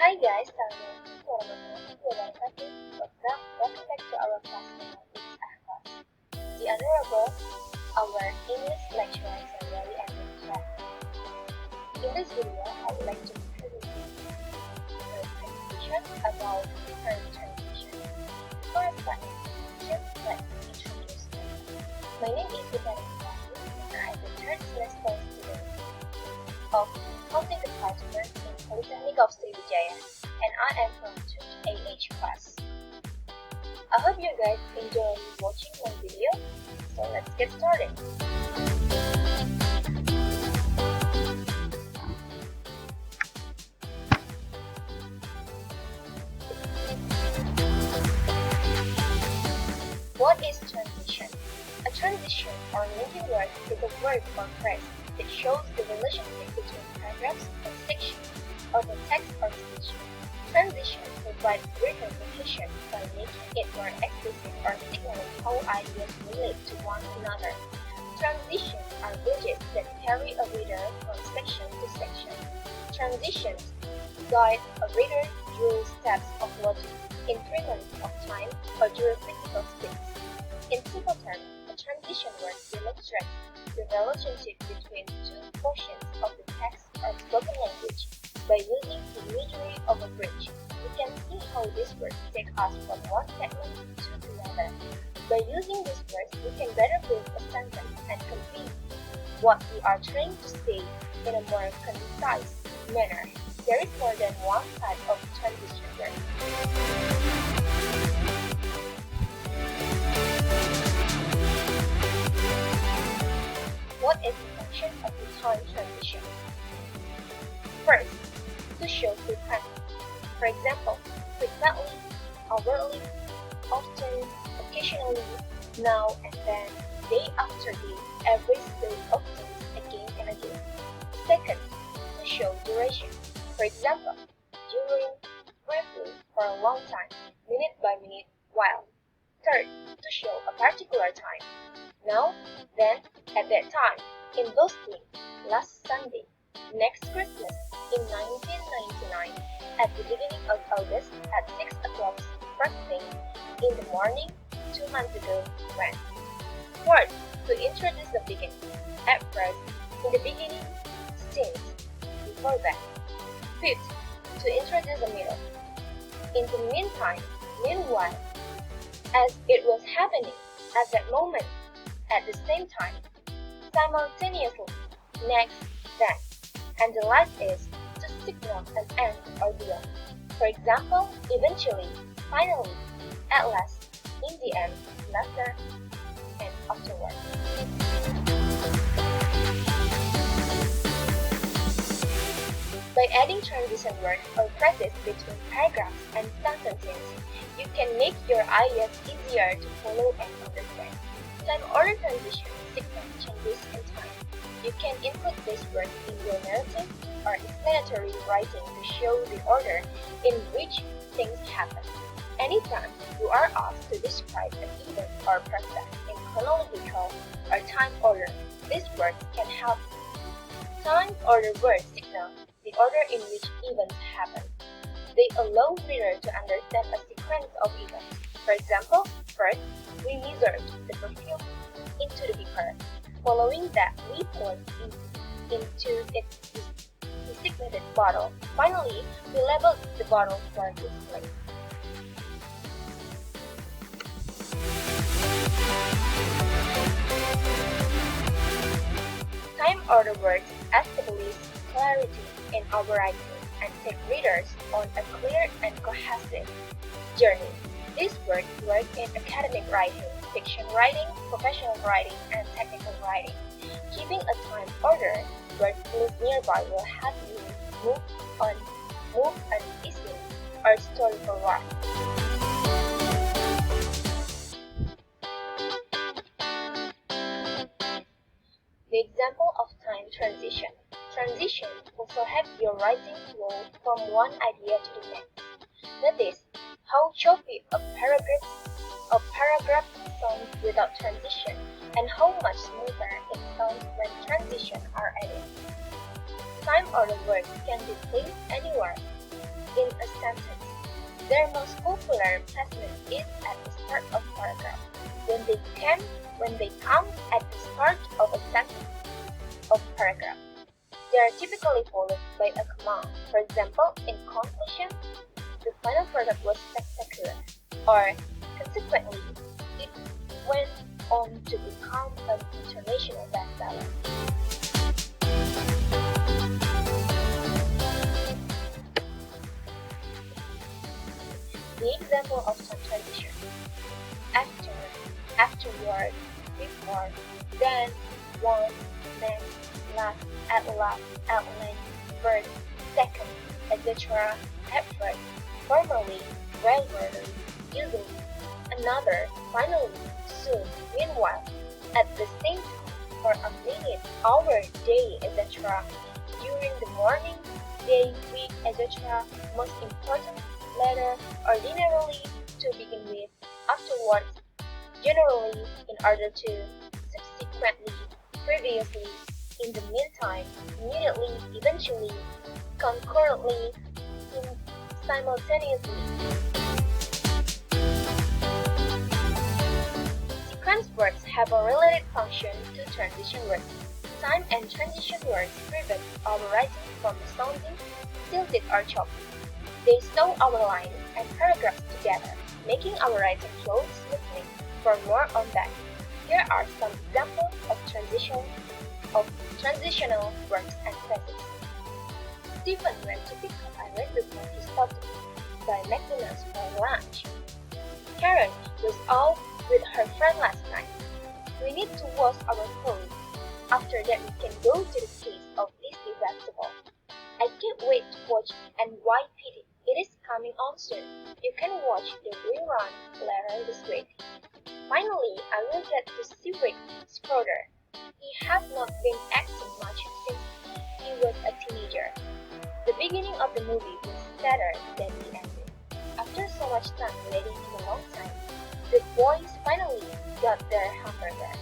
Hi guys, Assalamualaikum warahmatullahi wabarakatuh. Welcome back to our class with class. The Honorable, our English lecturer Sandali and Chat. In this video, I would like to introduce you to the presentation about current transition. Before I start my presentation, let me introduce myself. My name is Utari, and I am the third semester student of Accounting Department in Polytechnic of Sriwijaya, and I am from 2AH class. I hope you guys enjoy watching my video, so let's get started. What is transition? A transition or linking word is a word or phrase that shows the relationship between paragraphs or sections of a text or speech. Transition provides greater precision by making it more explicit or signaling how ideas relate to one another. Transitions are bridges that carry a reader from section to section. Transitions guide a reader through steps of logic, increments of time, or during critical space. In simple terms, a transition word demonstrates the relationship between two portions of the text or spoken language. By using the imagery of a bridge, we can see how these words take us from one segment to another. By using these words, we can better build a sentence and convey what we are trying to say in a more concise manner. There is more than one type of transition word. What is the function of the time transition? First, to show frequency. For example, frequently, overtly, often, occasionally, now and then, day after day, every series of days, again and again. Second, to show duration. For example, during, briefly, for a long time, minute by minute, while. Third, to show a particular time. Now, then, at that time, in those days, last Sunday, next Christmas, in 1999, at the beginning of August, at 6 o'clock, first thing, in the morning, 2 months ago, when. Fourth, to introduce the beginning. At first, in the beginning, since, before that. Fifth, to introduce the middle. In the meantime, meanwhile, as it was happening, at that moment, at the same time, simultaneously, next, then. And the last is to signal an end or beyond. For example, eventually, finally, at last, in the end, later, and afterward. By adding transition words or phrases between paragraphs and sentences, you can make your ideas easier to follow and understand. Time order transition signal changes in time. You can input these words in your narrative or explanatory writing to show the order in which things happen. Anytime you are asked to describe an event or process in chronological or time order, these words can help. Time order words signal the order in which events happen. They allow reader to understand a sequence of events. For example, first, we measured the perfume into the beaker. Following that, we poured into its designated bottle. Finally, we labeled the bottle for display. Time order words establish clarity in our writing and take readers on a clear and cohesive journey. These words work in academic writing, fiction writing, professional writing, and technical writing. Keeping a time order word clues nearby will help you move uneasily or story forward. The example of time transition. Transition also helps your writing flow from one idea to the next. Notice how choppy a paragraph sounds without transition, and how much smoother it sounds when transitions are added. Time order words can be placed anywhere in a sentence. Their most popular placement is at the start of paragraph. When they come at the start of a sentence of paragraph, they are typically followed by a comma. For example, in conclusion, the final product was spectacular, or consequently, it went on to become an international bestseller. The example of some transition: after, afterward, before, then, once, next, last, at length, first, second, etc., at first, formerly, regularly, usually, another, finally, soon, meanwhile, at the same time, for a minute, hour, day, etc., during the morning, day, week, etc., most important, later, ordinarily, to begin with, afterwards, generally, in order to, subsequently, previously, in the meantime, immediately, eventually, concurrently, simultaneously. Sequence words have a related function to transition words. Time and transition words prevent our writing from sounding tilted or choppy. They sew our lines and paragraphs together, making our writing flow smoothly. For more on that, here are some examples of transitional verbs and phrases. Stephen went to pick up a red book from his study by McDonald's for lunch. Karen was out with her friend last night. We need to wash our clothes. After that, we can go to the Taste of Disney Festival. I can't wait to watch and why pity. It is coming on soon. You can watch the rerun later this week. Finally, I will get to see Rick Schroeder. He has not been acting much since he was a teenager. The beginning of the movie was better than the ending. After so much time waiting in a long time, the boys finally got their hamburgers.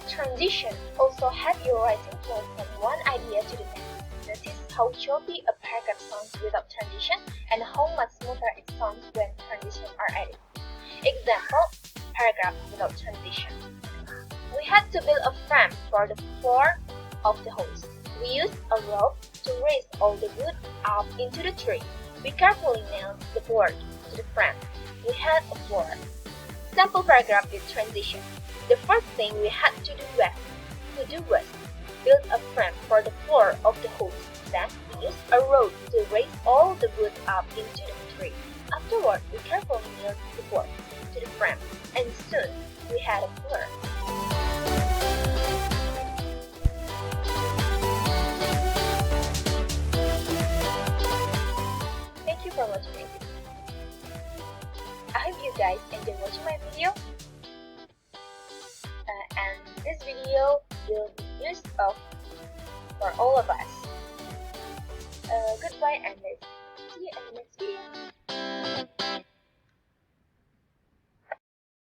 Transition also have your writing flow from one idea to the next. Notice how choppy a paragraph sounds without transition and how much smoother it sounds when transitions are added. Example, paragraph without transition. We had to build a frame for the floor of the house. We used a rope to raise all the wood up into the tree. We carefully nailed the board to the frame. We had a floor. Sample paragraph with transition. The first thing we had to do was build a frame for the floor of the house. Then we used a rope to raise all the wood up into the tree. Afterward, we carefully nailed the board to the frame, and soon we had a floor. Thank you for watching my video. I hope you guys enjoy watching my video. And this video will be useful for all of us. Goodbye and